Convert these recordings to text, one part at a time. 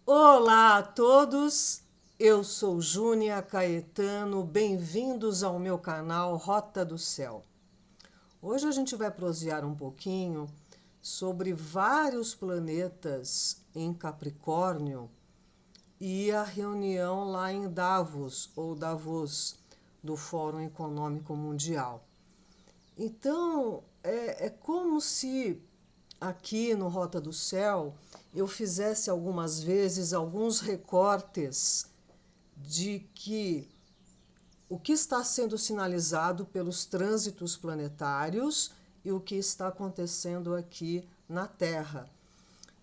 Olá a todos, eu sou Júnia Caetano, bem-vindos ao meu canal Rota do Céu. Hoje a gente vai prosear um pouquinho sobre vários planetas em Capricórnio e a reunião lá em Davos, ou Davos, do Fórum Econômico Mundial. Então, é como se aqui no Rota do Céu eu fizesse algumas vezes alguns recortes de que o que está sendo sinalizado pelos trânsitos planetários e o que está acontecendo aqui na Terra.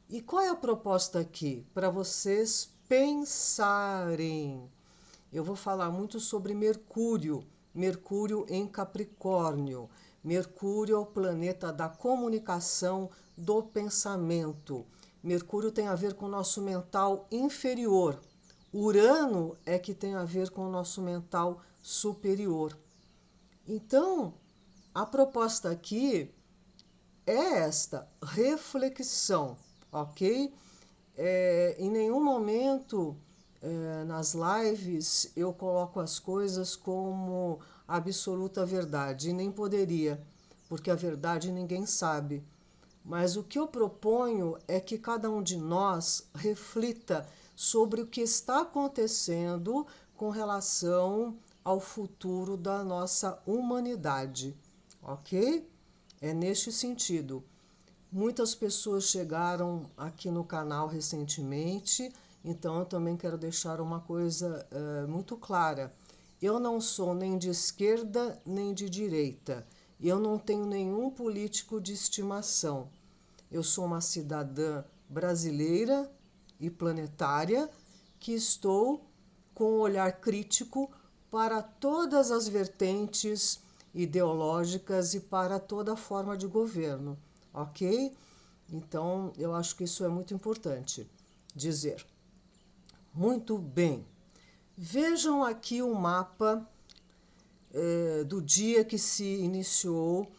E qual é a proposta aqui? Para vocês pensarem. Eu vou falar muito sobre Mercúrio, Mercúrio em Capricórnio. Mercúrio é o planeta da comunicação, do pensamento. Mercúrio tem a ver com o nosso mental inferior. Urano é que tem a ver com o nosso mental superior. Então, a proposta aqui é esta, reflexão, ok? Em nenhum momento nas lives eu coloco as coisas como absoluta verdade, e nem poderia, porque a verdade ninguém sabe. Mas o que eu proponho é que cada um de nós reflita sobre o que está acontecendo com relação ao futuro da nossa humanidade, ok? É neste sentido. Muitas pessoas chegaram aqui no canal recentemente, então eu também quero deixar uma coisa muito clara. Eu não sou nem de esquerda nem de direita. Eu não tenho nenhum político de estimação. Eu sou uma cidadã brasileira e planetária que estou com um olhar crítico para todas as vertentes ideológicas e para toda forma de governo, ok? Então, eu acho que isso é muito importante dizer. Muito bem. Vejam aqui o mapa do dia que se iniciou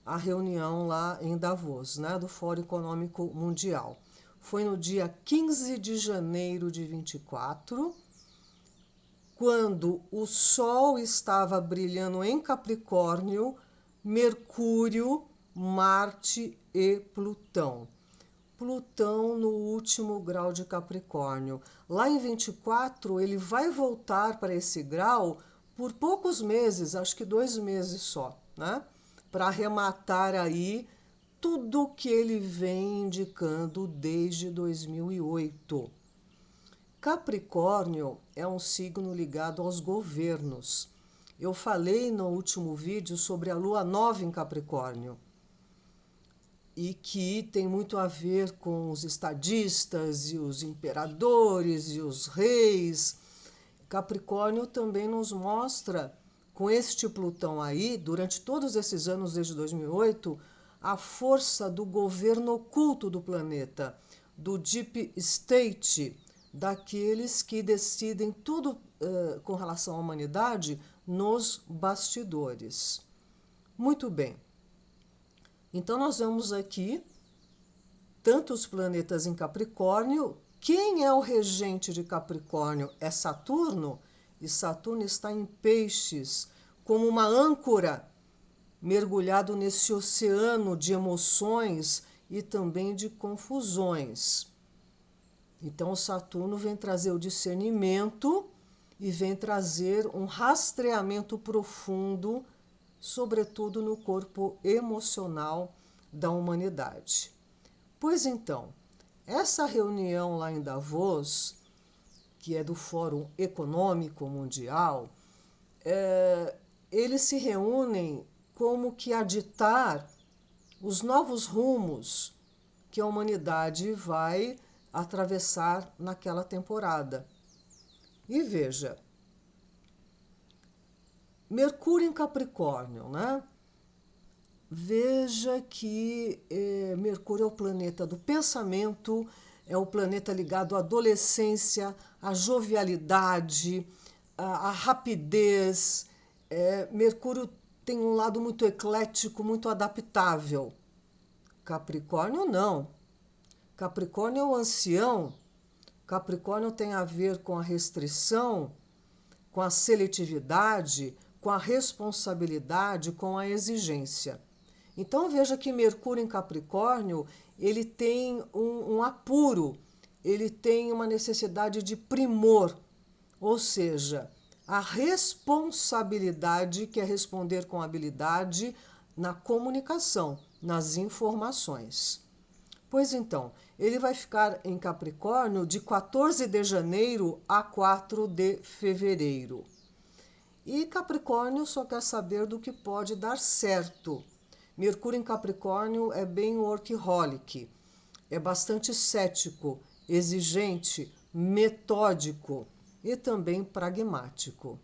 a reunião lá em Davos, né, do Fórum Econômico Mundial. Foi no dia 15 de janeiro de 24, quando o Sol estava brilhando em Capricórnio, Mercúrio, Marte e Plutão. Plutão no último grau de Capricórnio. Lá em 24, ele vai voltar para esse grau por poucos meses, acho que 2 meses só, né? Para arrematar aí tudo que ele vem indicando desde 2008. Capricórnio é um signo ligado aos governos. Eu falei no último vídeo sobre a lua nova em Capricórnio e que tem muito a ver com os estadistas e os imperadores e os reis. Capricórnio também nos mostra, com este Plutão aí, durante todos esses anos desde 2008, a força do governo oculto do planeta, do Deep State, daqueles que decidem tudo com relação à humanidade nos bastidores. Muito bem. Então, nós vemos aqui tantos planetas em Capricórnio. Quem é o regente de Capricórnio? É Saturno, e Saturno está em Peixes, como uma âncora, mergulhado nesse oceano de emoções e também de confusões. Então, o Saturno vem trazer o discernimento e vem trazer um rastreamento profundo, sobretudo no corpo emocional da humanidade. Pois então, essa reunião lá em Davos, que é do Fórum Econômico Mundial, eles se reúnem como que a ditar os novos rumos que a humanidade vai atravessar naquela temporada. E veja, Mercúrio em Capricórnio, né? Veja que Mercúrio é o planeta do pensamento, é o planeta ligado à adolescência, à jovialidade, à rapidez. Mercúrio tem um lado muito eclético, muito adaptável. Capricórnio não. Capricórnio é o ancião, Capricórnio tem a ver com a restrição, com a seletividade, com a responsabilidade, com a exigência. Então veja que Mercúrio em Capricórnio, ele tem um apuro, ele tem uma necessidade de primor, ou seja, a responsabilidade, que é responder com habilidade na comunicação, nas informações. Pois então, ele vai ficar em Capricórnio de 14 de janeiro a 4 de fevereiro. E Capricórnio só quer saber do que pode dar certo. Mercúrio em Capricórnio é bem workaholic, é bastante cético, exigente, metódico e também pragmático.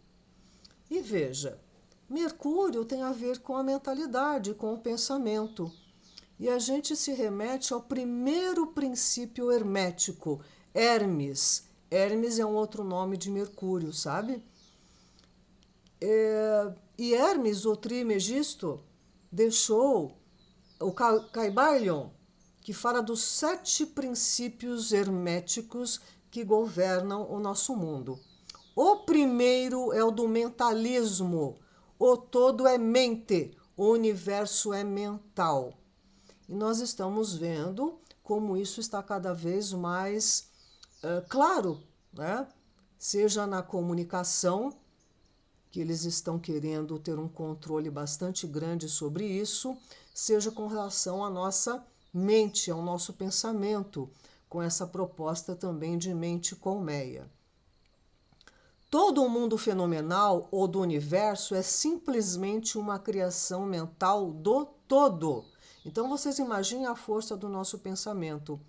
E veja, Mercúrio tem a ver com a mentalidade, com o pensamento. E a gente se remete ao primeiro princípio hermético, Hermes. Hermes é um outro nome de Mercúrio, sabe? E Hermes, o Trimegisto, deixou o Kybalion, que fala dos 7 princípios herméticos que governam o nosso mundo. O primeiro é o do mentalismo. O todo é mente, o universo é mental. E nós estamos vendo como isso está cada vez mais claro, né? Seja na comunicação, que eles estão querendo ter um controle bastante grande sobre isso, seja com relação à nossa mente, ao nosso pensamento, com essa proposta também de mente colmeia. Todo o mundo fenomenal ou do universo é simplesmente uma criação mental do todo. Então vocês imaginem a força do nosso pensamento.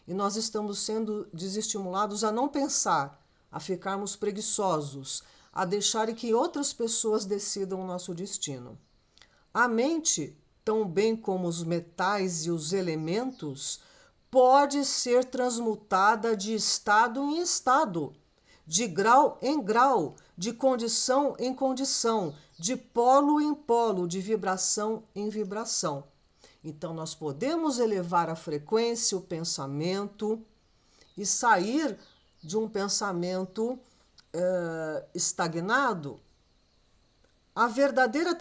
E nós estamos sendo desestimulados a não pensar, a ficarmos preguiçosos, a deixar que outras pessoas decidam o nosso destino. A mente, tão bem como os metais e os elementos, pode ser transmutada de estado em estado, de grau em grau, de condição em condição, de polo em polo, de vibração em vibração. Então, nós podemos elevar a frequência, o pensamento e sair de um pensamento estagnado. A verdadeira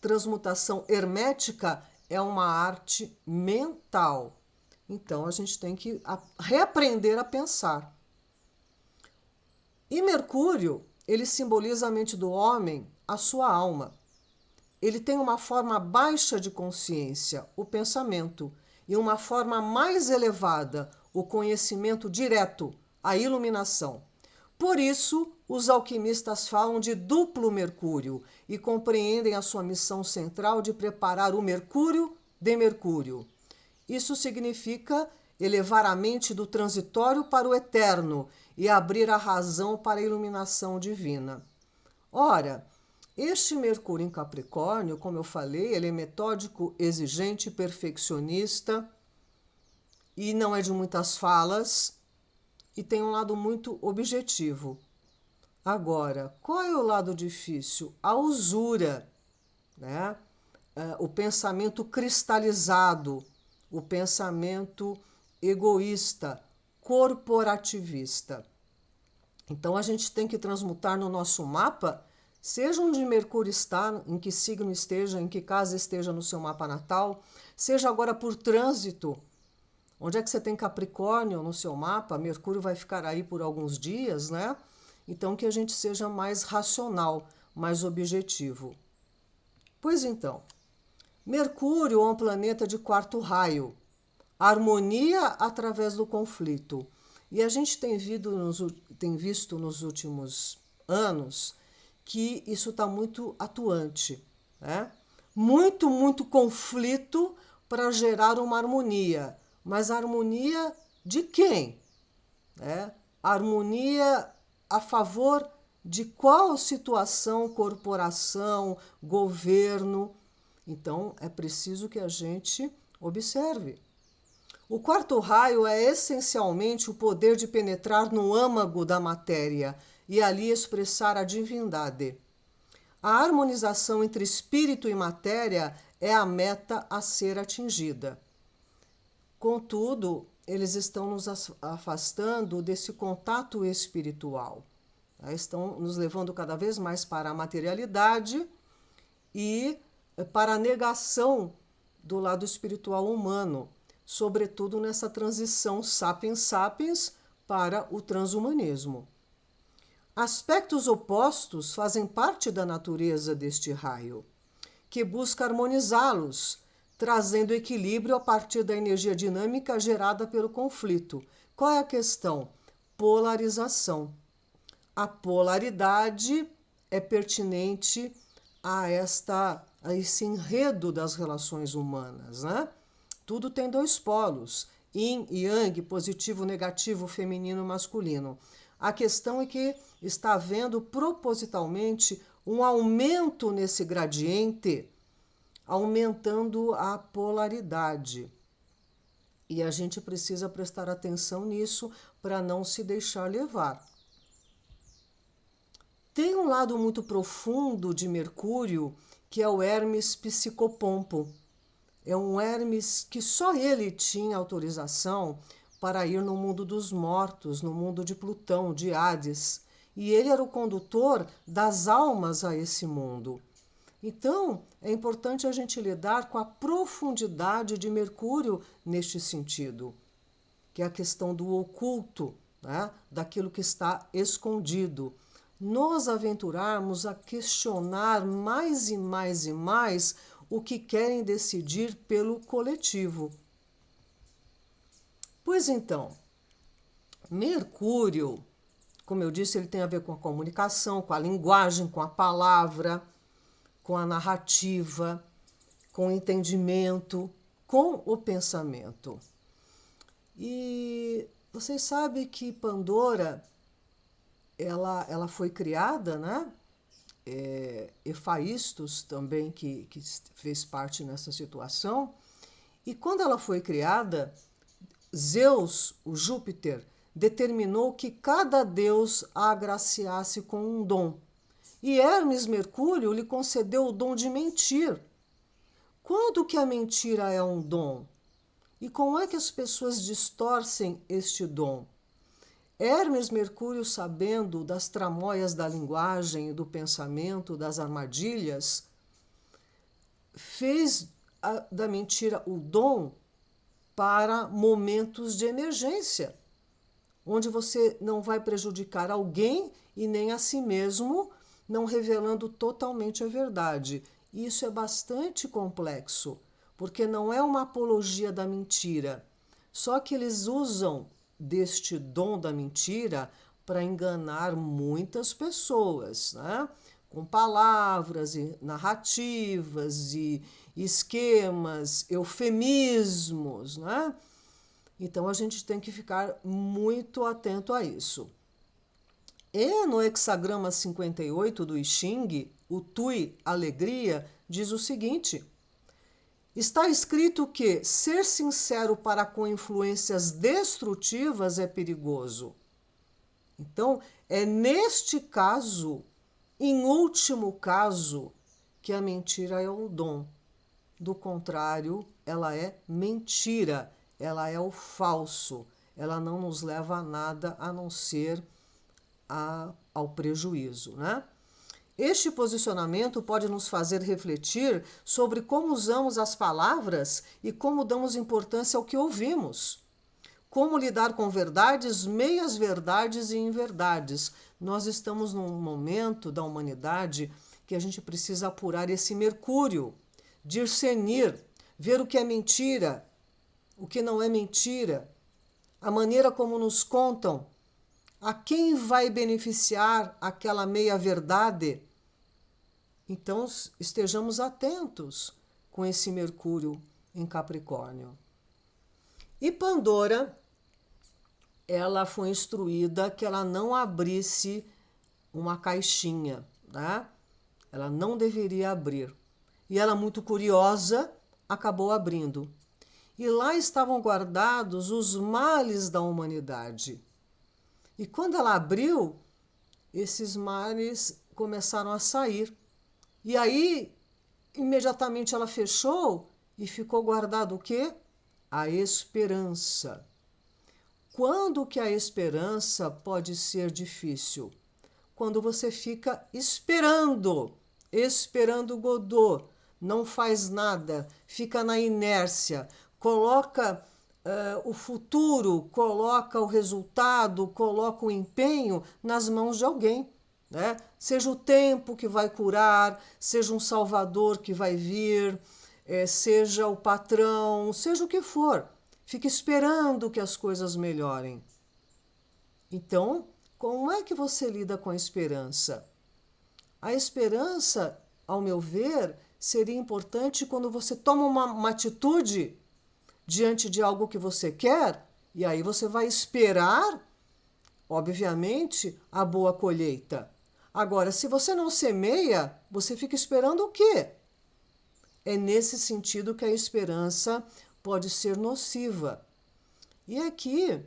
transmutação hermética é uma arte mental. Então, a gente tem que reaprender a pensar. E Mercúrio, ele simboliza a mente do homem, a sua alma. Ele tem uma forma baixa de consciência, o pensamento, e uma forma mais elevada, o conhecimento direto, a iluminação. Por isso, os alquimistas falam de duplo Mercúrio e compreendem a sua missão central de preparar o Mercúrio de Mercúrio. Isso significa elevar a mente do transitório para o eterno e abrir a razão para a iluminação divina. Ora, este Mercúrio em Capricórnio, como eu falei, ele é metódico, exigente, perfeccionista e não é de muitas falas e tem um lado muito objetivo. Agora, qual é o lado difícil? A usura, né? O pensamento cristalizado, o pensamento egoísta, corporativista. Então a gente tem que transmutar no nosso mapa, seja onde Mercúrio está, em que signo esteja, em que casa esteja no seu mapa natal, seja agora por trânsito. Onde é que você tem Capricórnio no seu mapa? Mercúrio vai ficar aí por alguns dias, né? Então que a gente seja mais racional, mais objetivo. Pois então, Mercúrio é um planeta de 4º raio, harmonia através do conflito. E a gente tem visto nos últimos anos que isso está muito atuante, né? Muito conflito para gerar uma harmonia. Mas a harmonia de quem? A harmonia a favor de qual situação, corporação, governo? Então, é preciso que a gente observe. O 4º raio é essencialmente o poder de penetrar no âmago da matéria e ali expressar a divindade. A harmonização entre espírito e matéria é a meta a ser atingida. Contudo, eles estão nos afastando desse contato espiritual. Tá? Estão nos levando cada vez mais para a materialidade e para a negação do lado espiritual humano, sobretudo nessa transição sapiens sapiens para o transhumanismo. Aspectos opostos fazem parte da natureza deste raio, que busca harmonizá-los, trazendo equilíbrio a partir da energia dinâmica gerada pelo conflito. Qual é a questão? Polarização. A polaridade é pertinente a esse enredo das relações humanas, né? Tudo tem dois polos, yin e yang, positivo, negativo, feminino, masculino. A questão é que está havendo propositalmente um aumento nesse gradiente, aumentando a polaridade. E a gente precisa prestar atenção nisso para não se deixar levar. Tem um lado muito profundo de Mercúrio, que é o Hermes Psicopompo. É um Hermes que só ele tinha autorização para ir no mundo dos mortos, no mundo de Plutão, de Hades. E ele era o condutor das almas a esse mundo. Então, é importante a gente lidar com a profundidade de Mercúrio neste sentido, que é a questão do oculto, né? Daquilo que está escondido. Nos aventurarmos a questionar mais e mais e mais o que querem decidir pelo coletivo. Pois então, Mercúrio, como eu disse, ele tem a ver com a comunicação, com a linguagem, com a palavra, com a narrativa, com o entendimento, com o pensamento. E vocês sabem que Pandora, ela foi criada, né? Hefaístos também, que fez parte nessa situação. E quando ela foi criada, Zeus, o Júpiter, determinou que cada deus a agraciasse com um dom. E Hermes Mercúrio lhe concedeu o dom de mentir. Quando que a mentira é um dom? E como é que as pessoas distorcem este dom? Hermes Mercúrio, sabendo das tramóias da linguagem e do pensamento, das armadilhas, fez da mentira o dom para momentos de emergência, onde você não vai prejudicar alguém e nem a si mesmo, não revelando totalmente a verdade. Isso é bastante complexo, porque não é uma apologia da mentira. Só que eles usam deste dom da mentira para enganar muitas pessoas, né? Com palavras e narrativas e esquemas, eufemismos, né? Então a gente tem que ficar muito atento a isso. E no hexagrama 58 do I Ching, o Tui, alegria, diz o seguinte: está escrito que ser sincero para com influências destrutivas é perigoso. Então, é neste caso, em último caso, que a mentira é o dom. Do contrário, ela é mentira, ela é o falso, ela não nos leva a nada a não ser ao prejuízo, né? Este posicionamento pode nos fazer refletir sobre como usamos as palavras e como damos importância ao que ouvimos. Como lidar com verdades, meias-verdades e inverdades. Nós estamos num momento da humanidade que a gente precisa apurar esse Mercúrio, discernir, ver o que é mentira, o que não é mentira, a maneira como nos contam, a quem vai beneficiar aquela meia-verdade. Então, estejamos atentos com esse Mercúrio em Capricórnio. E Pandora, ela foi instruída que ela não abrisse uma caixinha, né? Ela não deveria abrir. E ela, muito curiosa, acabou abrindo. E lá estavam guardados os males da humanidade. E quando ela abriu, esses males começaram a sair. E aí, imediatamente ela fechou e ficou guardado o quê? A esperança. Quando que a esperança pode ser difícil? Quando você fica esperando Godot, não faz nada, fica na inércia, coloca o futuro, coloca o resultado, coloca o empenho nas mãos de alguém. Né? Seja o tempo que vai curar, seja um salvador que vai vir, seja o patrão, seja o que for. Fica esperando que as coisas melhorem. Então, como é que você lida com a esperança? A esperança, ao meu ver, seria importante quando você toma uma atitude diante de algo que você quer, e aí você vai esperar, obviamente, a boa colheita. Agora, se você não semeia, você fica esperando o quê? É nesse sentido que a esperança pode ser nociva. E aqui,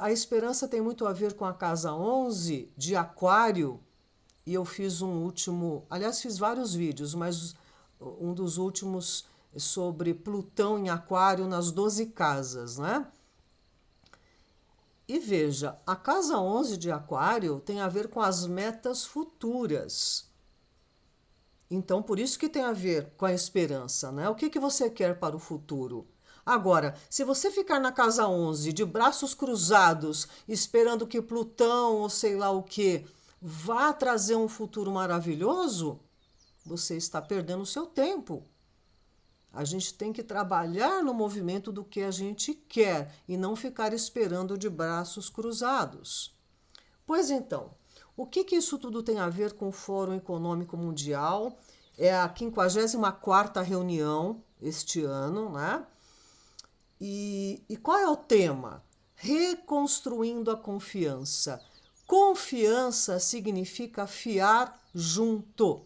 a esperança tem muito a ver com a casa 11 de Aquário, e eu fiz um último, aliás, fiz vários vídeos, mas um dos últimos sobre Plutão em Aquário nas 12 casas, né? E veja, a casa 11 de Aquário tem a ver com as metas futuras. Então, por isso que tem a ver com a esperança, né? O que você quer para o futuro? Agora, se você ficar na casa 11 de braços cruzados, esperando que Plutão ou sei lá o que vá trazer um futuro maravilhoso, você está perdendo o seu tempo. A gente tem que trabalhar no movimento do que a gente quer e não ficar esperando de braços cruzados. Pois então, o que isso tudo tem a ver com o Fórum Econômico Mundial? É a 54ª reunião este ano, né? E qual é o tema? Reconstruindo a confiança. Confiança significa fiar junto.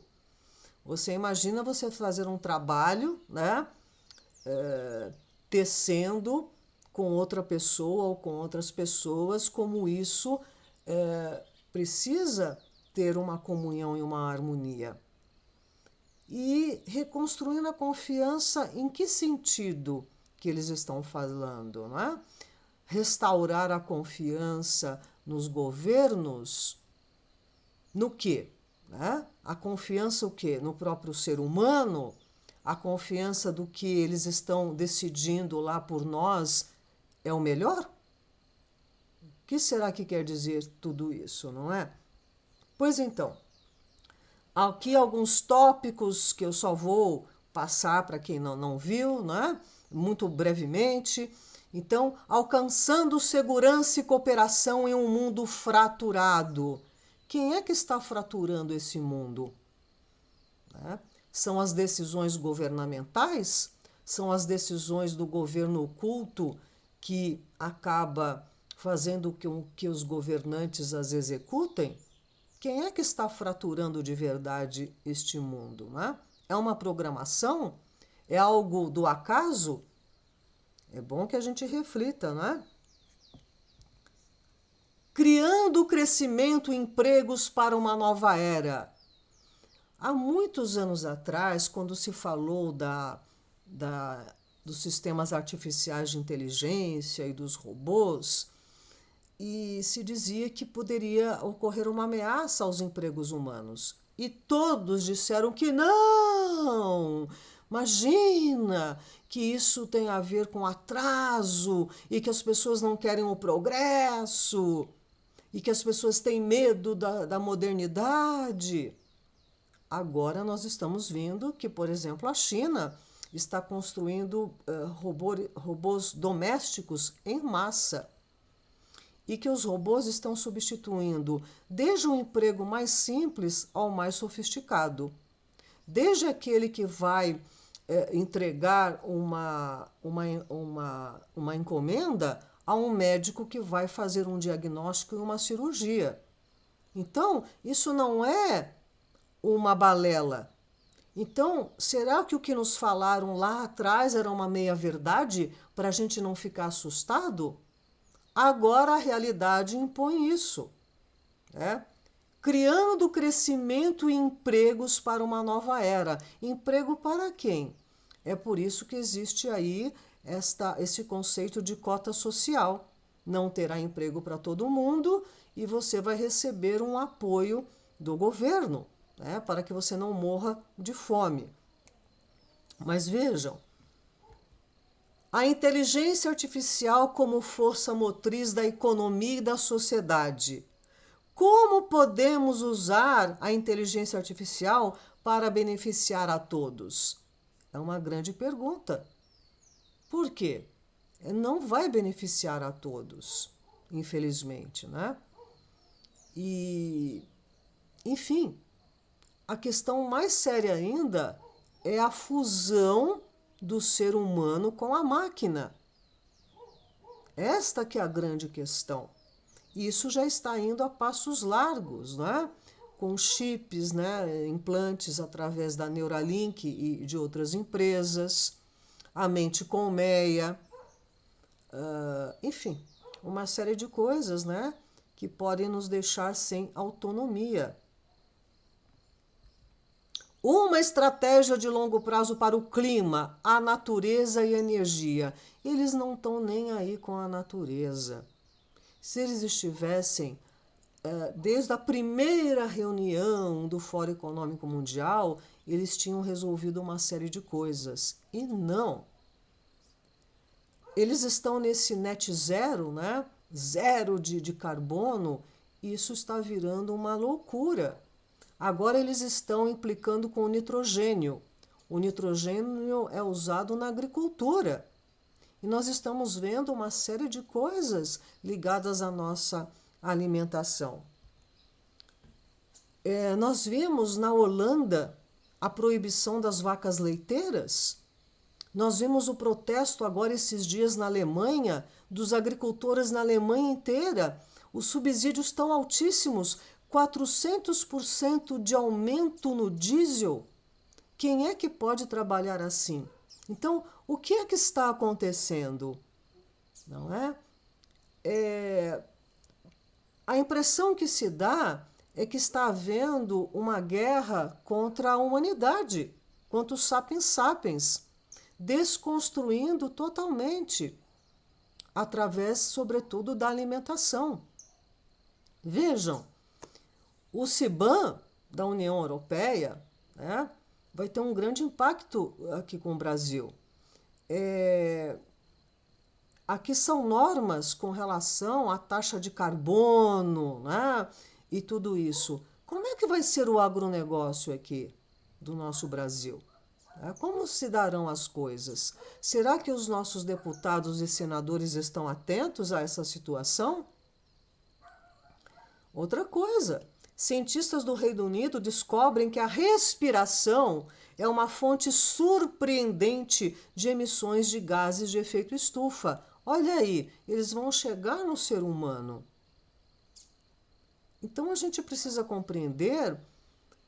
Você imagina você fazer um trabalho, né? Tecendo com outra pessoa ou com outras pessoas, como isso precisa ter uma comunhão e uma harmonia. E reconstruindo a confiança, em que sentido que eles estão falando, né? Restaurar a confiança nos governos, no quê? Né? A confiança o quê? No próprio ser humano, a confiança do que eles estão decidindo lá por nós é o melhor? O que será que quer dizer tudo isso, não é? Pois então, aqui alguns tópicos que eu só vou passar para quem não viu, né? Muito brevemente. Então, alcançando segurança e cooperação em um mundo fraturado. Quem é que está fraturando esse mundo? Né? São as decisões governamentais? São as decisões do governo oculto que acaba fazendo com que os governantes as executem? Quem é que está fraturando de verdade este mundo? Né? É uma programação? É algo do acaso? É bom que a gente reflita, né? Criando crescimento e empregos para uma nova era. Há muitos anos atrás, quando se falou dos sistemas artificiais de inteligência e dos robôs, e se dizia que poderia ocorrer uma ameaça aos empregos humanos. E todos disseram que não! Imagina que isso tem a ver com atraso e que as pessoas não querem o progresso e que as pessoas têm medo da modernidade. Agora nós estamos vendo que, por exemplo, a China está construindo robôs domésticos em massa e que os robôs estão substituindo desde um emprego mais simples ao mais sofisticado. Desde aquele que vai entregar uma encomenda a um médico que vai fazer um diagnóstico e uma cirurgia. Então, isso não é uma balela. Então, será que o que nos falaram lá atrás era uma meia-verdade para a gente não ficar assustado? Agora a realidade impõe isso, né? Criando crescimento e empregos para uma nova era. Emprego para quem? É por isso que existe aí esse conceito de cota social, não terá emprego para todo mundo e você vai receber um apoio do governo, né, para que você não morra de fome. Mas vejam, a inteligência artificial como força motriz da economia e da sociedade. Como podemos usar a inteligência artificial para beneficiar a todos? É uma grande pergunta. Por quê? Não vai beneficiar a todos, infelizmente, né? E, enfim, a questão mais séria ainda é a fusão do ser humano com a máquina. Esta que é a grande questão. Isso já está indo a passos largos, né? Com chips, né? Implantes através da Neuralink e de outras empresas, a mente colmeia, enfim, uma série de coisas, né? Que podem nos deixar sem autonomia. Uma estratégia de longo prazo para o clima, a natureza e a energia. Eles não estão nem aí com a natureza. Se eles estivessem, desde a primeira reunião do Fórum Econômico Mundial, eles tinham resolvido uma série de coisas. E não. Eles estão nesse net zero, né? Zero de carbono. Isso está virando uma loucura. Agora eles estão implicando com o nitrogênio. O nitrogênio é usado na agricultura. E nós estamos vendo uma série de coisas ligadas à nossa alimentação. Nós vimos na Holanda a proibição das vacas leiteiras. Nós vimos o protesto agora esses dias na Alemanha, dos agricultores na Alemanha inteira. Os subsídios estão altíssimos, 400% de aumento no diesel. Quem é que pode trabalhar assim? Então, o que é que está acontecendo? Não é? A impressão que se dá é que está havendo uma guerra contra a humanidade, contra os sapiens sapiens, desconstruindo totalmente, através, sobretudo, da alimentação. Vejam, o CBAM da União Europeia, né, vai ter um grande impacto aqui com o Brasil. Aqui são normas com relação à taxa de carbono, né, e tudo isso. Como é que vai ser o agronegócio aqui do nosso Brasil? Como se darão as coisas? Será que os nossos deputados e senadores estão atentos a essa situação? Outra coisa, cientistas do Reino Unido descobrem que a respiração é uma fonte surpreendente de emissões de gases de efeito estufa. Olha aí, eles vão chegar no ser humano. Então a gente precisa compreender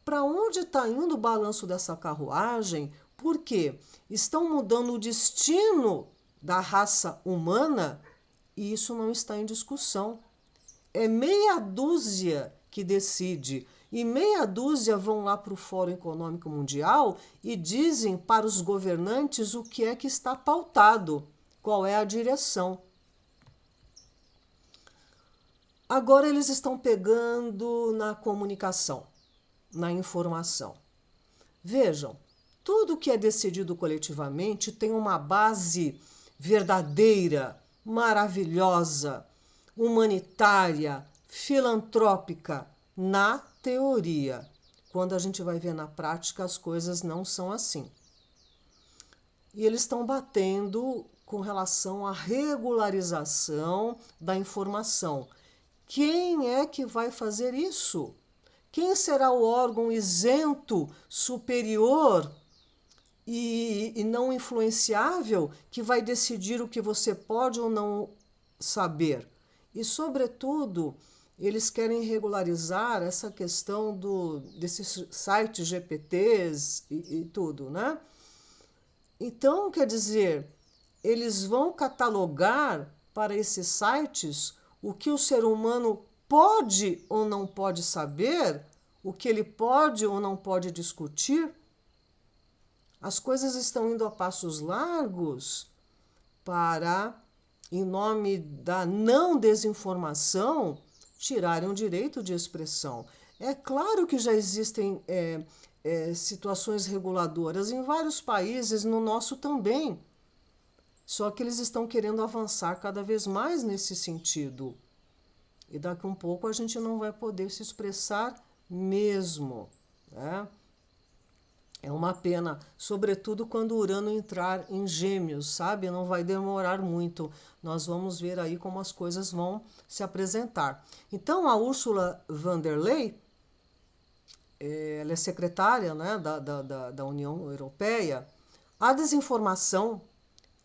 para onde está indo o balanço dessa carruagem, porque estão mudando o destino da raça humana e isso não está em discussão. É meia dúzia que decide. E meia dúzia vão lá para o Fórum Econômico Mundial e dizem para os governantes o que é que está pautado, qual é a direção. Agora eles estão pegando na comunicação, na informação. Vejam, tudo que é decidido coletivamente tem uma base verdadeira, maravilhosa, humanitária, filantrópica, na teoria. Quando a gente vai ver na prática, as coisas não são assim. E eles estão batendo com relação à regularização da informação. Quem é que vai fazer isso? Quem será o órgão isento, superior e não influenciável que vai decidir o que você pode ou não saber? E, sobretudo, eles querem regularizar essa questão desses sites GPTs e tudo, né? Então, quer dizer, eles vão catalogar para esses sites o que o ser humano pode ou não pode saber, o que ele pode ou não pode discutir. As coisas estão indo a passos largos para em nome da não desinformação, tirarem o direito de expressão. É claro que já existem situações reguladoras em vários países, no nosso também. Só que eles estão querendo avançar cada vez mais nesse sentido. E daqui a um pouco a gente não vai poder se expressar mesmo, né? É uma pena, sobretudo quando Urano entrar em Gêmeos, sabe? Não vai demorar muito. Nós vamos ver aí como as coisas vão se apresentar. Então, a Ursula von der Leyen, ela é secretária, né, da União Europeia. A desinformação,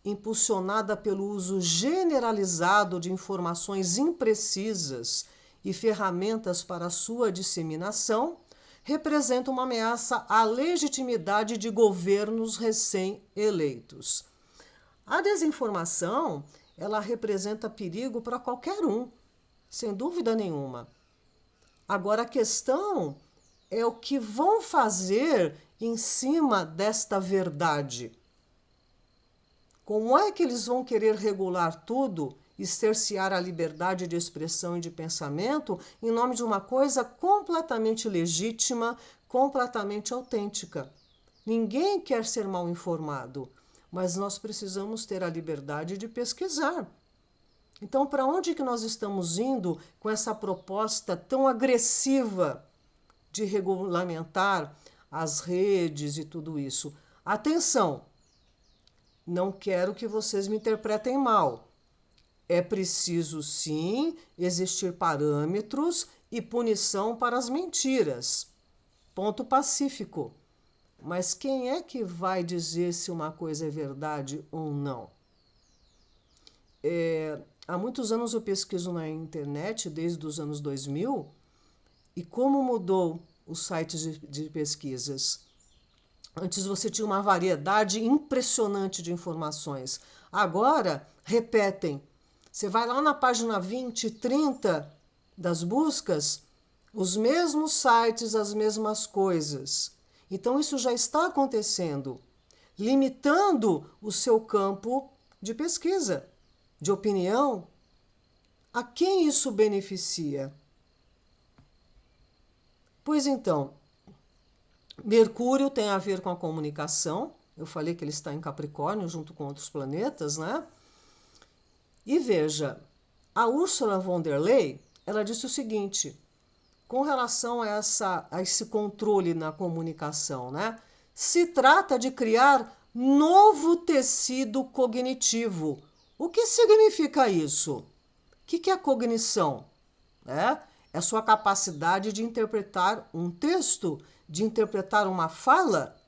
impulsionada pelo uso generalizado de informações imprecisas e ferramentas para sua disseminação, representa uma ameaça à legitimidade de governos recém-eleitos. A desinformação, ela representa perigo para qualquer um, sem dúvida nenhuma. Agora, a questão é o que vão fazer em cima desta verdade. Como é que eles vão querer regular tudo e cercear a liberdade de expressão e de pensamento em nome de uma coisa completamente legítima, completamente autêntica? Ninguém quer ser mal informado, mas nós precisamos ter a liberdade de pesquisar. Então, para onde que nós estamos indo com essa proposta tão agressiva de regulamentar as redes e tudo isso? Atenção! Não quero que vocês me interpretem mal. É preciso, sim, existir parâmetros e punição para as mentiras. Ponto pacífico. Mas quem é que vai dizer se uma coisa é verdade ou não? Há muitos anos eu pesquiso na internet, desde os anos 2000, e como mudou os sites de pesquisas. Antes você tinha uma variedade impressionante de informações. Agora, repetem. Você vai lá na página 20, 30 das buscas, os mesmos sites, as mesmas coisas. Então, isso já está acontecendo, limitando o seu campo de pesquisa, de opinião. A quem isso beneficia? Pois então, Mercúrio tem a ver com a comunicação. Eu falei que ele está em Capricórnio, junto com outros planetas, né? E veja, a Ursula von der Leyen, ela disse o seguinte, com relação a esse controle na comunicação, né? Se trata de criar novo tecido cognitivo. O que significa isso? O que é a cognição? É a sua capacidade de interpretar um texto, de interpretar uma fala.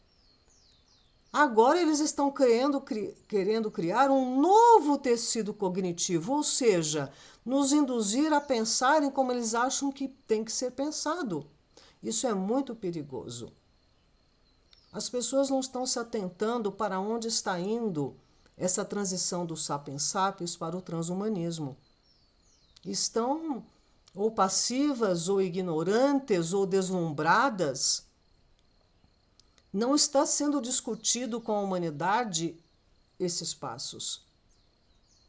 Agora eles estão querendo criar um novo tecido cognitivo, ou seja, nos induzir a pensar em como eles acham que tem que ser pensado. Isso é muito perigoso. As pessoas não estão se atentando para onde está indo essa transição do sapiens sapiens para o transhumanismo. Estão ou passivas, ou ignorantes, ou deslumbradas. Não está sendo discutido com a humanidade esses passos.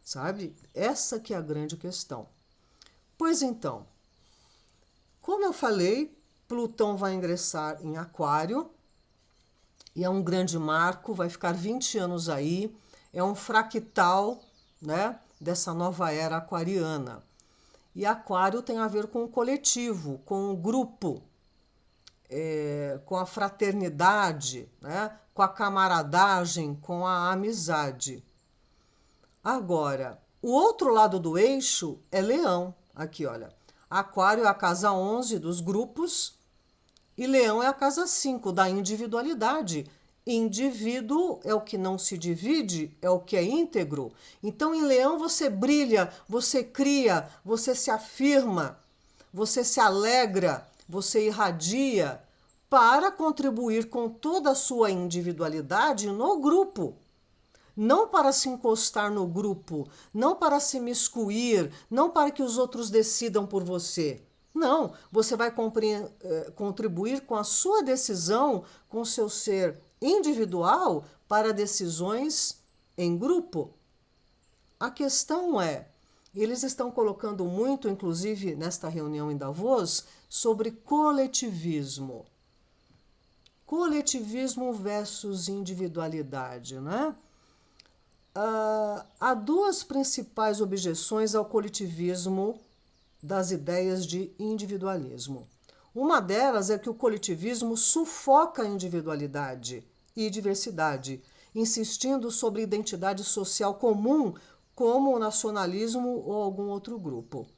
Sabe? Essa que é a grande questão. Pois então, como eu falei, Plutão vai ingressar em Aquário, e é um grande marco, vai ficar 20 anos aí, é um fractal, né, dessa nova era aquariana. E Aquário tem a ver com o coletivo, com o grupo, com a fraternidade, né? Com a camaradagem, com a amizade. Agora, o outro lado do eixo é Leão. Aqui, olha. Aquário é a casa 11 dos grupos e Leão é a casa 5 da individualidade. Indivíduo é o que não se divide, é o que é íntegro. Então, em Leão, você brilha, você cria, você se afirma, você se alegra, você irradia para contribuir com toda a sua individualidade no grupo. Não para se encostar no grupo, não para se miscuir, não para que os outros decidam por você. Não, você vai contribuir com a sua decisão, com o seu ser individual para decisões em grupo. a questão é, eles estão colocando muito, inclusive nesta reunião em Davos, sobre coletivismo. Coletivismo versus individualidade, né? Há duas principais objeções ao coletivismo das ideias de individualismo. Uma delas é que o coletivismo sufoca a individualidade e diversidade, insistindo sobre identidade social comum, como o nacionalismo ou algum outro grupo.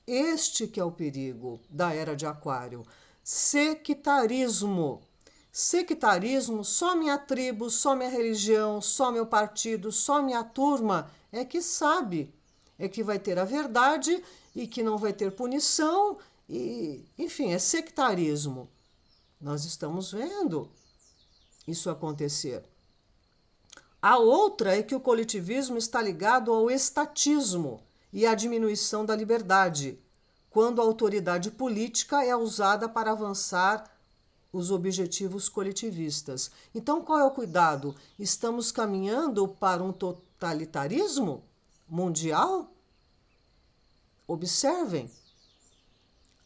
Este que é o perigo da era de Aquário. Sectarismo. Sectarismo, só minha tribo, só minha religião, só meu partido, só minha turma é que sabe, é que vai ter a verdade e que não vai ter punição, e, enfim, é sectarismo. Nós estamos vendo isso acontecer. A outra é que o coletivismo está ligado ao estatismo e à diminuição da liberdade, quando a autoridade política é usada para avançar os objetivos coletivistas. Então, qual é o cuidado? Estamos caminhando para um totalitarismo mundial? Observem.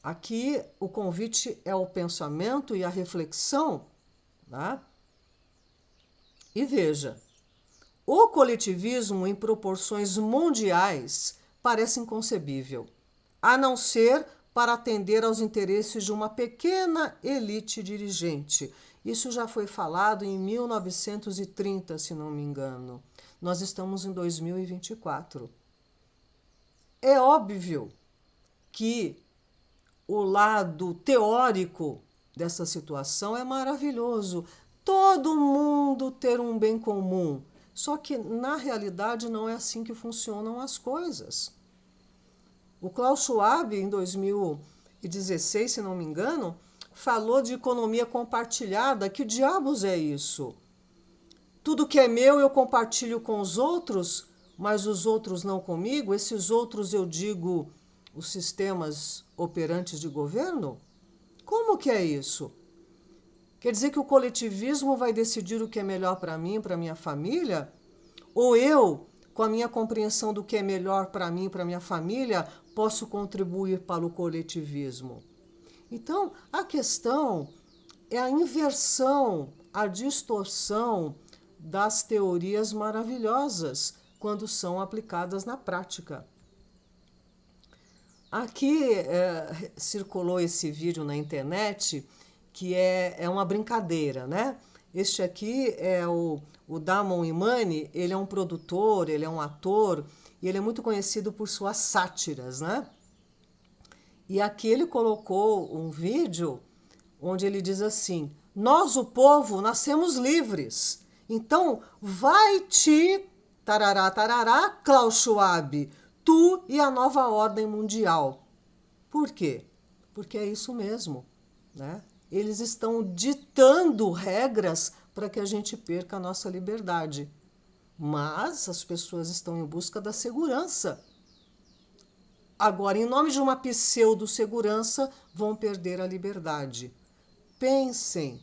Aqui o convite é o pensamento e a reflexão, né? E veja, o coletivismo em proporções mundiais parece inconcebível, a não ser para atender aos interesses de uma pequena elite dirigente. Isso já foi falado em 1930, se não me engano. Nós estamos em 2024. É óbvio que o lado teórico dessa situação é maravilhoso. Todo mundo ter um bem comum. Só que, na realidade, não é assim que funcionam as coisas. O Klaus Schwab, em 2016, se não me engano, falou de economia compartilhada. Que diabos é isso? Tudo que é meu eu compartilho com os outros, mas os outros não comigo? Esses outros eu digo os sistemas operantes de governo? Como que é isso? Quer dizer que o coletivismo vai decidir o que é melhor para mim, para minha família? Ou eu, com a minha compreensão do que é melhor para mim, para minha família, posso contribuir para o coletivismo? Então, a questão é a inversão, a distorção das teorias maravilhosas quando são aplicadas na prática. Aqui circulou esse vídeo na internet que é uma brincadeira, né? Este aqui é o Damon Imani, ele é um produtor, ele é um ator e ele é muito conhecido por suas sátiras, né? E aqui ele colocou um vídeo onde ele diz assim: nós, o povo, nascemos livres. Então, vai-te, tarará, tarará, Klaus Schwab, tu e a nova ordem mundial. Por quê? Porque é isso mesmo, né? Eles estão ditando regras para que a gente perca a nossa liberdade. Mas as pessoas estão em busca da segurança. Agora, em nome de uma pseudo-segurança, vão perder a liberdade. Pensem,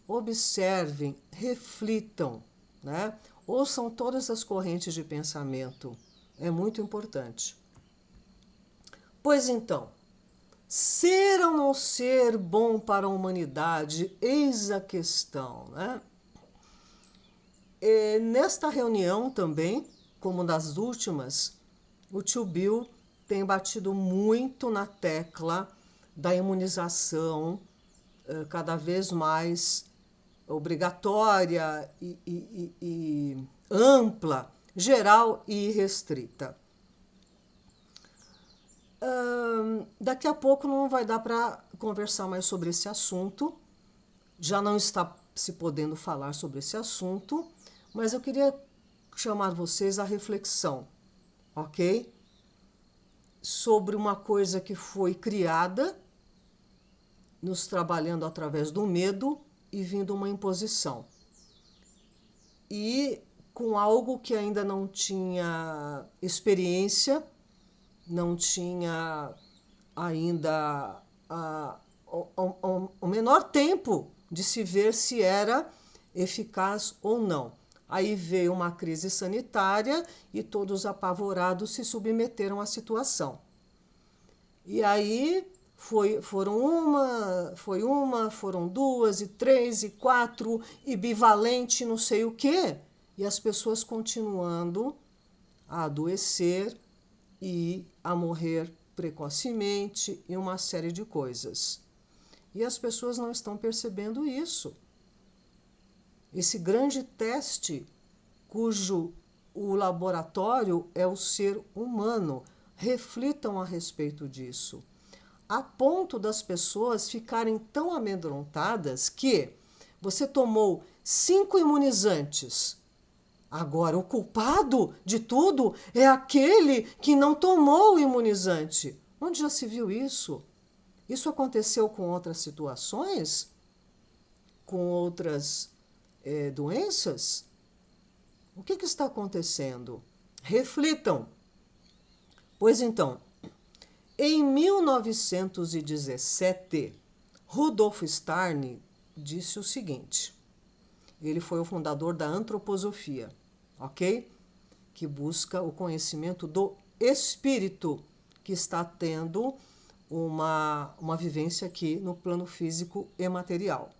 observem, reflitam, né? Ouçam todas as correntes de pensamento. É muito importante. Pois então, ser ou não ser bom para a humanidade, eis a questão, né? E nesta reunião também, como nas últimas, o tio Bill tem batido muito na tecla da imunização cada vez mais obrigatória e ampla, geral e restrita. Daqui a pouco não vai dar para conversar mais sobre esse assunto, já não está se podendo falar sobre esse assunto, mas eu queria chamar vocês à reflexão, ok? Sobre uma coisa que foi criada, nos trabalhando através do medo e vindo uma imposição. E com algo que ainda não tinha experiência, não tinha ainda o menor tempo de se ver se era eficaz ou não. Aí veio uma crise sanitária e todos apavorados se submeteram à situação. E aí foram duas, e três, e quatro, e bivalente, não sei o quê. E as pessoas continuando a adoecer e a morrer precocemente e uma série de coisas. E as pessoas não estão percebendo isso. Esse grande teste, cujo o laboratório é o ser humano, reflitam a respeito disso. A ponto das pessoas ficarem tão amedrontadas que você tomou 5 imunizantes. Agora, o culpado de tudo é aquele que não tomou o imunizante. Onde já se viu isso? Isso aconteceu com outras situações? Com outras doenças? O que está acontecendo? Reflitam. Pois então, em 1917, Rudolf Steiner disse o seguinte. Ele foi o fundador da antroposofia, ok? Que busca o conhecimento do espírito que está tendo uma vivência aqui no plano físico e material.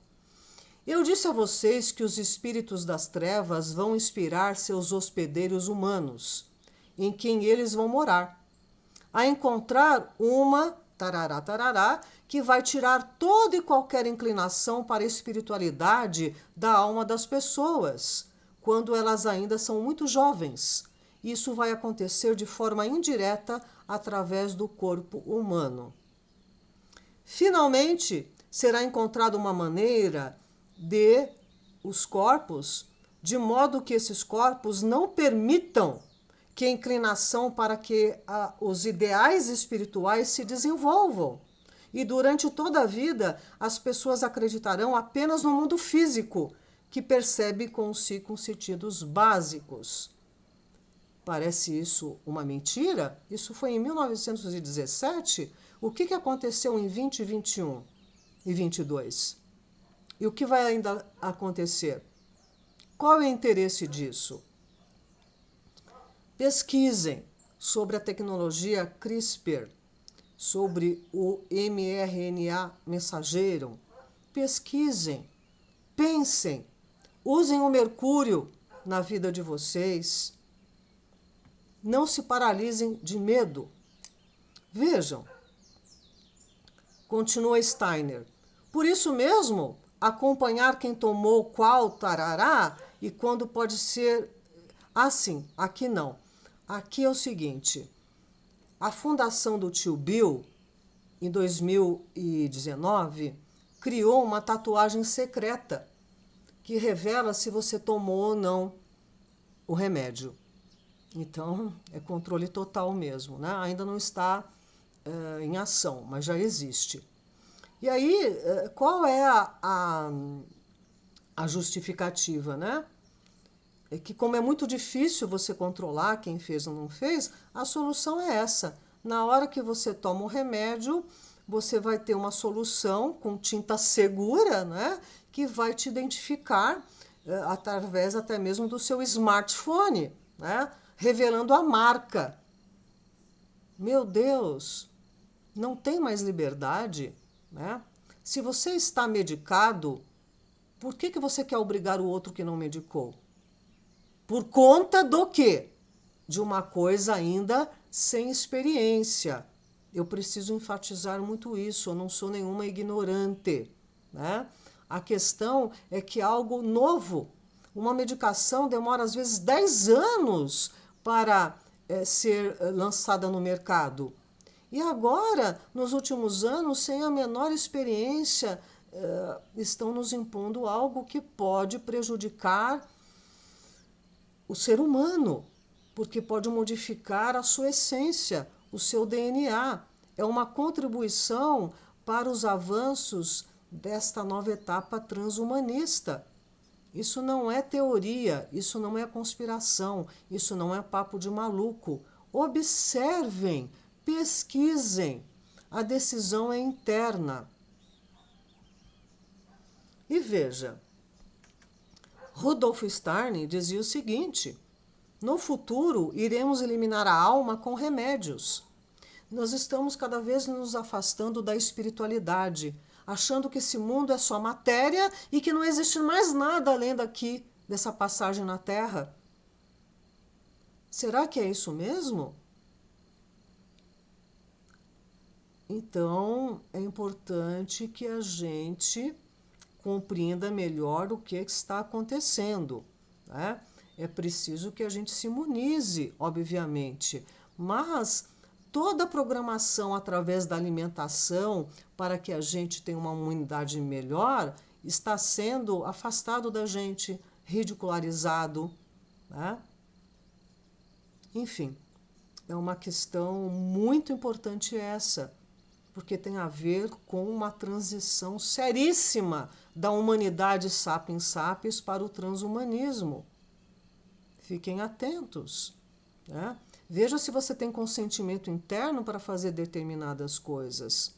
Eu disse a vocês que os espíritos das trevas vão inspirar seus hospedeiros humanos, em quem eles vão morar, a encontrar uma tarará, tarará, que vai tirar toda e qualquer inclinação para a espiritualidade da alma das pessoas, quando elas ainda são muito jovens. Isso vai acontecer de forma indireta através do corpo humano. Finalmente, será encontrada uma maneira de os corpos, de modo que esses corpos não permitam que a inclinação para que os ideais espirituais se desenvolvam. E durante toda a vida, as pessoas acreditarão apenas no mundo físico, que percebe consigo os sentidos básicos. Parece isso uma mentira? Isso foi em 1917? O que aconteceu em 2021 e 22? E o que vai ainda acontecer? Qual é o interesse disso? Pesquisem sobre a tecnologia CRISPR, sobre o mRNA mensageiro. Pesquisem, pensem, usem o mercúrio na vida de vocês. Não se paralisem de medo. Vejam, continua Steiner. Por isso mesmo, acompanhar quem tomou qual tarará e quando pode ser assim, aqui não. Aqui é o seguinte, a fundação do tio Bill, em 2019, criou uma tatuagem secreta que revela se você tomou ou não o remédio. Então, é controle total mesmo, né? Ainda não está em ação, mas já existe. E aí, qual é a justificativa, né? É que como é muito difícil você controlar quem fez ou não fez, a solução é essa. Na hora que você toma o remédio, você vai ter uma solução com tinta segura, né? Que vai te identificar através até mesmo do seu smartphone, né? Revelando a marca. Meu Deus, não tem mais liberdade, né? Se você está medicado, por que você quer obrigar o outro que não medicou? Por conta do quê? De uma coisa ainda sem experiência. Eu preciso enfatizar muito isso, eu não sou nenhuma ignorante, né? A questão é que algo novo, uma medicação demora às vezes 10 anos para ser lançada no mercado. E agora, nos últimos anos, sem a menor experiência, estão nos impondo algo que pode prejudicar o ser humano, porque pode modificar a sua essência, o seu DNA. É uma contribuição para os avanços desta nova etapa transhumanista. Isso não é teoria, isso não é conspiração, isso não é papo de maluco. Observem, pesquisem. A decisão é interna. E veja, Rudolf Steiner dizia o seguinte: no futuro, iremos eliminar a alma com remédios. Nós estamos cada vez nos afastando da espiritualidade, achando que esse mundo é só matéria e que não existe mais nada além daqui, dessa passagem na Terra. Será que é isso mesmo? Então, é importante que a gente compreenda melhor o que está acontecendo, né? É preciso que a gente se imunize, obviamente, mas toda a programação através da alimentação para que a gente tenha uma imunidade melhor está sendo afastado da gente, ridicularizado, né? Enfim, é uma questão muito importante essa, porque tem a ver com uma transição seríssima da humanidade sapiens sapiens para o transhumanismo. Fiquem atentos, né? Veja se você tem consentimento interno para fazer determinadas coisas.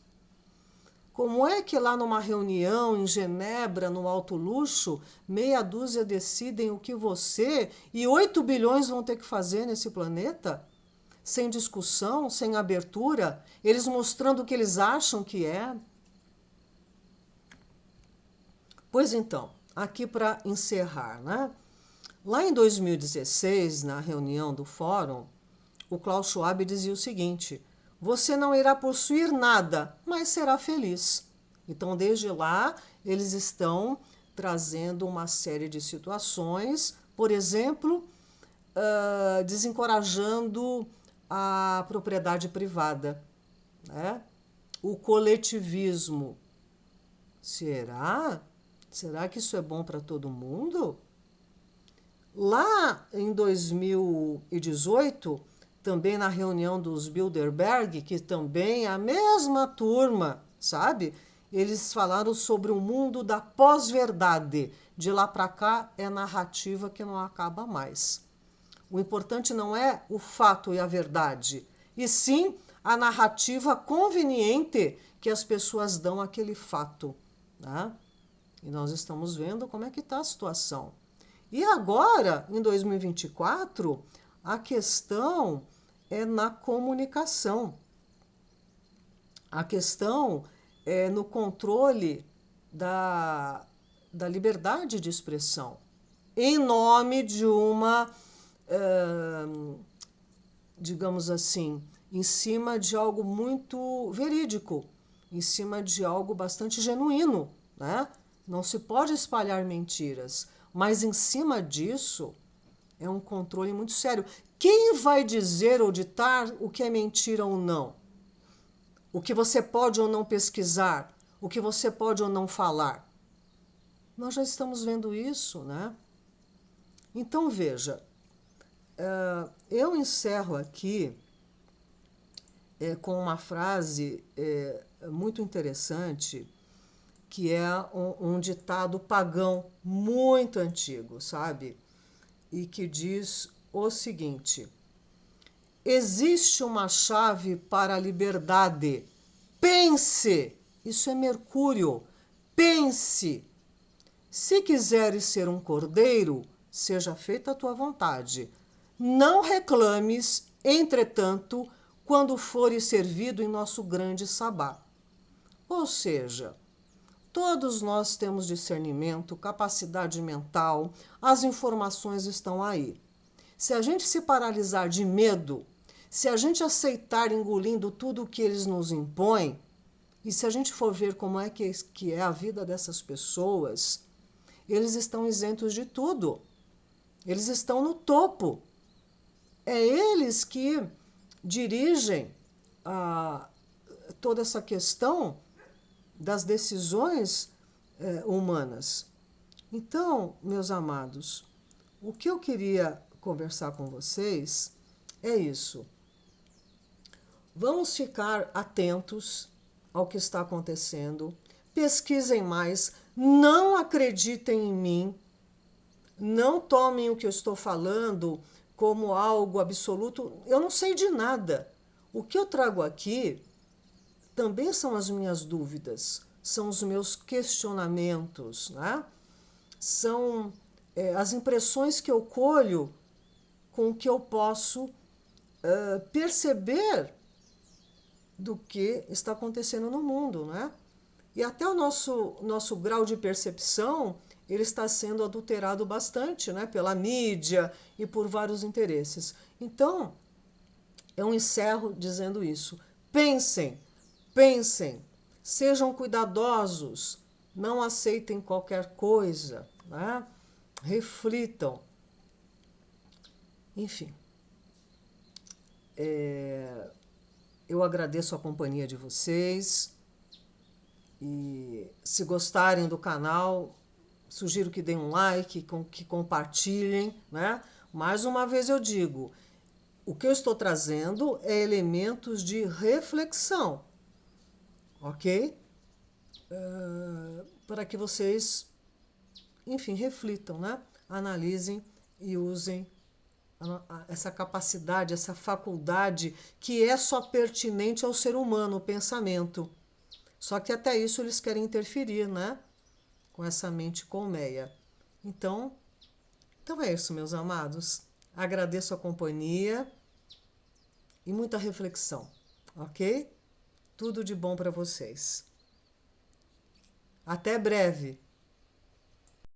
Como é que lá numa reunião em Genebra, no alto luxo, meia dúzia decidem o que você e 8 bilhões vão ter que fazer nesse planeta? Sem discussão, sem abertura, eles mostrando o que eles acham que é? Pois então, aqui para encerrar, né? Lá em 2016, na reunião do fórum, o Klaus Schwab dizia o seguinte: você não irá possuir nada, mas será feliz. Então, desde lá, eles estão trazendo uma série de situações, por exemplo, desencorajando a propriedade privada, né? O coletivismo. Será? Será que isso é bom para todo mundo? Lá em 2018, também na reunião dos Bilderberg, que também é a mesma turma, sabe? Eles falaram sobre o mundo da pós-verdade. De lá para cá é narrativa que não acaba mais. O importante não é o fato e a verdade, e sim a narrativa conveniente que as pessoas dão àquele fato, né? E nós estamos vendo como é que está a situação. E agora, em 2024, a questão é na comunicação. A questão é no controle da liberdade de expressão, em nome de uma, digamos assim, em cima de algo muito verídico, em cima de algo bastante genuíno, né? Não se pode espalhar mentiras, mas em cima disso é um controle muito sério. Quem vai dizer ou ditar o que é mentira ou não? O que você pode ou não pesquisar? O que você pode ou não falar? Nós já estamos vendo isso, né? Então, veja, eu encerro aqui com uma frase muito interessante, que é um ditado pagão muito antigo, sabe? E que diz o seguinte: existe uma chave para a liberdade. Pense! Isso é Mercúrio. Pense! Se quiseres ser um cordeiro, seja feita a tua vontade. Não reclames, entretanto, quando fores servido em nosso grande sabá. Ou seja, todos nós temos discernimento, capacidade mental, as informações estão aí. Se a gente se paralisar de medo, se a gente aceitar engolindo tudo o que eles nos impõem, e se a gente for ver como é que é a vida dessas pessoas, eles estão isentos de tudo. Eles estão no topo. É eles que dirigem toda essa questão das decisões humanas. Então, meus amados, o que eu queria conversar com vocês é isso. Vamos ficar atentos ao que está acontecendo, pesquisem mais, não acreditem em mim, não tomem o que eu estou falando como algo absoluto. Eu não sei de nada. O que eu trago aqui também são as minhas dúvidas, são os meus questionamentos, né? São as impressões que eu colho com o que eu posso perceber do que está acontecendo no mundo, né? E até o nosso grau de percepção, ele está sendo adulterado bastante, né? Pela mídia e por vários interesses. Então, eu encerro dizendo isso. Pensem, pensem, sejam cuidadosos, não aceitem qualquer coisa, né? Reflitam. Enfim, eu agradeço a companhia de vocês e se gostarem do canal, sugiro que deem um like, que compartilhem, né? Mais uma vez eu digo, o que eu estou trazendo é elementos de reflexão, ok? Para que vocês, enfim, reflitam, né? Analisem e usem essa capacidade, essa faculdade que é só pertinente ao ser humano, o pensamento. Só que até isso eles querem interferir, né? Com essa mente colmeia. Então é isso, meus amados. Agradeço a companhia e muita reflexão, ok? Tudo de bom para vocês. Até breve!